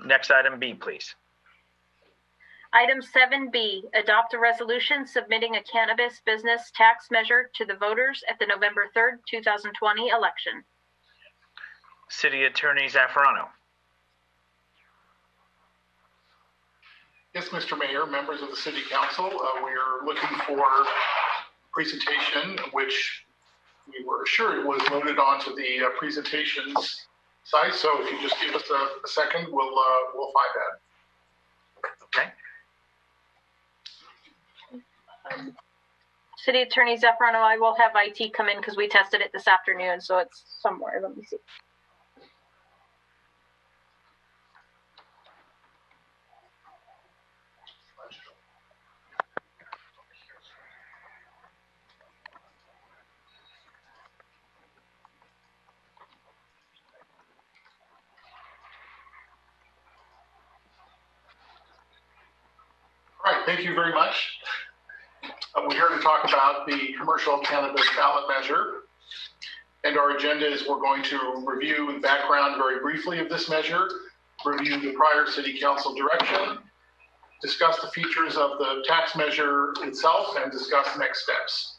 Next item B, please. Item 7B, adopt a resolution submitting a cannabis business tax measure to the voters at the November 3rd, 2020 election. City Attorney Zaffarano. Yes, Mr. Mayor, members of the City Council, we are looking for presentation, which we were assured was loaded onto the presentations site. So if you just give us a second, we'll find that. Okay. City Attorney Zaffarano, I will have IT come in because we tested it this afternoon, so it's somewhere. Let me see. All right, thank you very much. We're here to talk about the commercial cannabis ballot measure. And our agenda is we're going to review the background very briefly of this measure, review the prior City Council direction, discuss the features of the tax measure itself, and discuss next steps.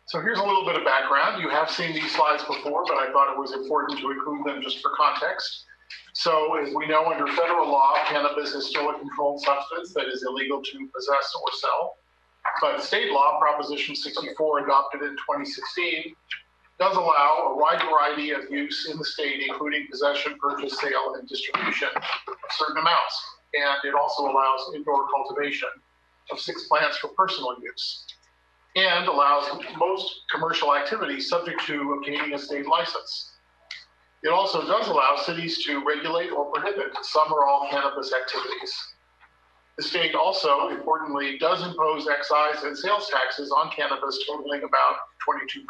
So here's a little bit of background. You have seen these slides before, but I thought it was important to include them just for context. So as we know, under federal law, cannabis is still a controlled substance that is illegal to possess or sell. But state law, Proposition 64, adopted in 2016, does allow a wide variety of use in the state, including possession, purchase, sale, and distribution of certain amounts. And it also allows indoor cultivation of 6 plants for personal use, and allows most commercial activities subject to obtaining a state license. It also does allow cities to regulate or prohibit some or all cannabis activities. The state also, importantly, does impose excise and sales taxes on cannabis totaling about 22%.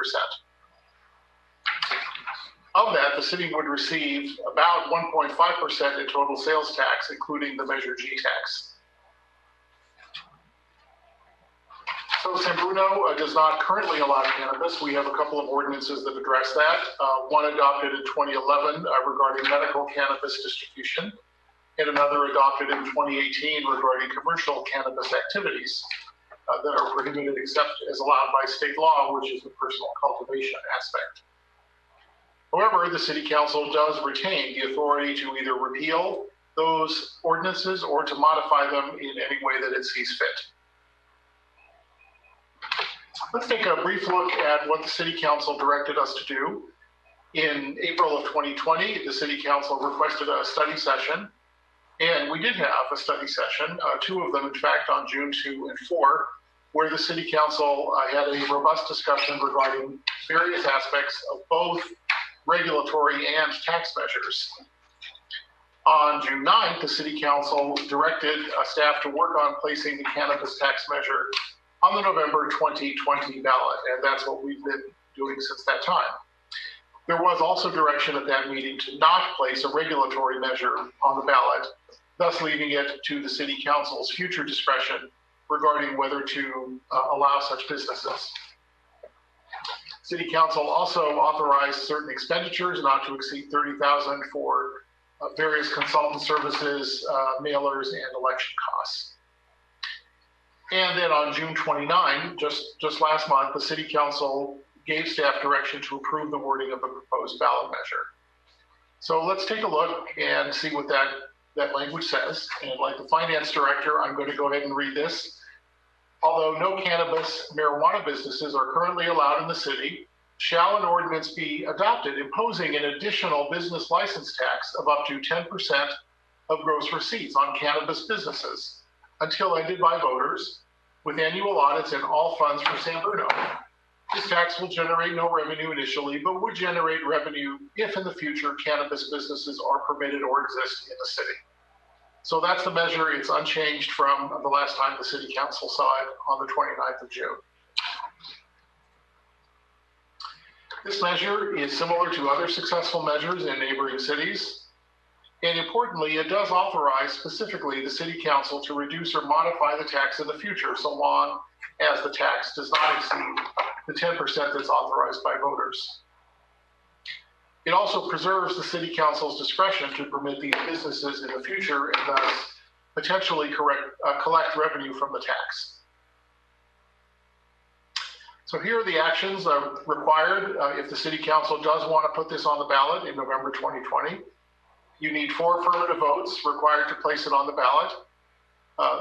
Of that, the city would receive about 1.5% in total sales tax, including the Measure G tax. So San Bruno does not currently allow cannabis. We have a couple of ordinances that address that. One adopted in 2011 regarding medical cannabis distribution, and another adopted in 2018 regarding commercial cannabis activities that are prohibited except as allowed by state law, which is the personal cultivation aspect. However, the City Council does retain the authority to either repeal those ordinances or to modify them in any way that it sees fit. Let's take a brief look at what the City Council directed us to do. In April of 2020, the City Council requested a study session, and we did have a study session, 2 of them, in fact, on June 2 and 4, where the City Council had a robust discussion regarding various aspects of both regulatory and tax measures. On June 9th, the City Council directed staff to work on placing the cannabis tax measure on the November 2020 ballot, and that's what we've been doing since that time. There was also direction at that meeting to not place a regulatory measure on the ballot, thus leaving it to the City Council's future discretion regarding whether to allow such businesses. City Council also authorized certain expenditures not to exceed $30,000 for various consultant services, mailers, and election costs. And then on June 29, just last month, the City Council gave staff direction to approve the wording of the proposed ballot measure. So let's take a look and see what that language says. And like the finance director, I'm going to go ahead and read this. Although no cannabis marijuana businesses are currently allowed in the city, shall an ordinance be adopted imposing an additional business license tax of up to 10% of gross receipts on cannabis businesses until ended by voters, with annual audits and all funds for San Bruno. This tax will generate no revenue initially, but would generate revenue if in the future cannabis businesses are permitted or exist in the city. So that's the measure. It's unchanged from the last time the City Council saw it on the 29th of June. This measure is similar to other successful measures in neighboring cities. And importantly, it does authorize specifically the City Council to reduce or modify the tax in the future, so long as the tax does not exceed the 10% that's authorized by voters. It also preserves the city council's discretion to permit these businesses in the future and thus potentially collect revenue from the tax. So here are the actions required if the city council does want to put this on the ballot in November 2020. You need 4 affirmative votes required to place it on the ballot.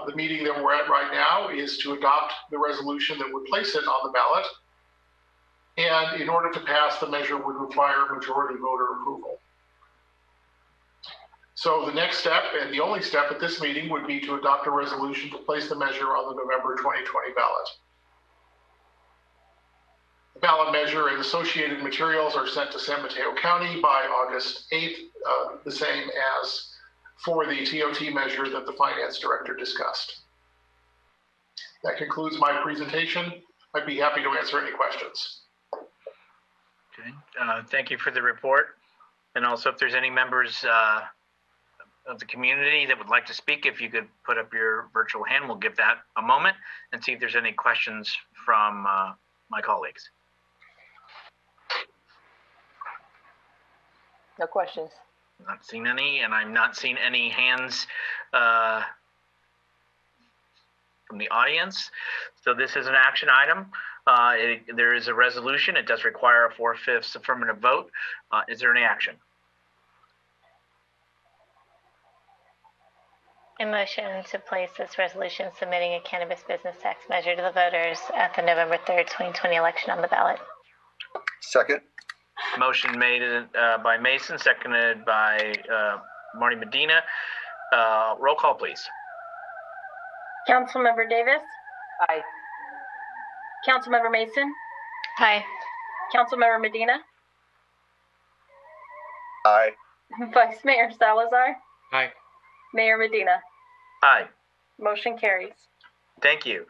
The meeting that we're at right now is to adopt the resolution that would place it on the ballot. And in order to pass, the measure would require majority voter approval. So the next step, and the only step at this meeting, would be to adopt a resolution to place the measure on the November 2020 ballot. The ballot measure and associated materials are sent to San Mateo County by August 8th, the same as for the TOT measure that the finance director discussed. That concludes my presentation. I'd be happy to answer any questions. Okay. Thank you for the report. And also, if there's any members of the community that would like to speak, if you could put up your virtual hand, we'll give that a moment and see if there's any questions from my colleagues. No questions. Not seen any, and I'm not seeing any hands from the audience. So this is an action item. There is a resolution. It does require a 4/5 affirmative vote. Is there any action? A motion to place this resolution submitting a cannabis business tax measure to the voters at the November 3rd, 2020 election on the ballot. Second. Motion made by Mason, seconded by Marty Medina. Roll call, please. Councilmember Davis, Aye. Councilmember Mason, Aye. Councilmember Medina, Aye. Vice Mayor Salazar, Aye. Mayor Medina. Aye. Motion carries. Thank you.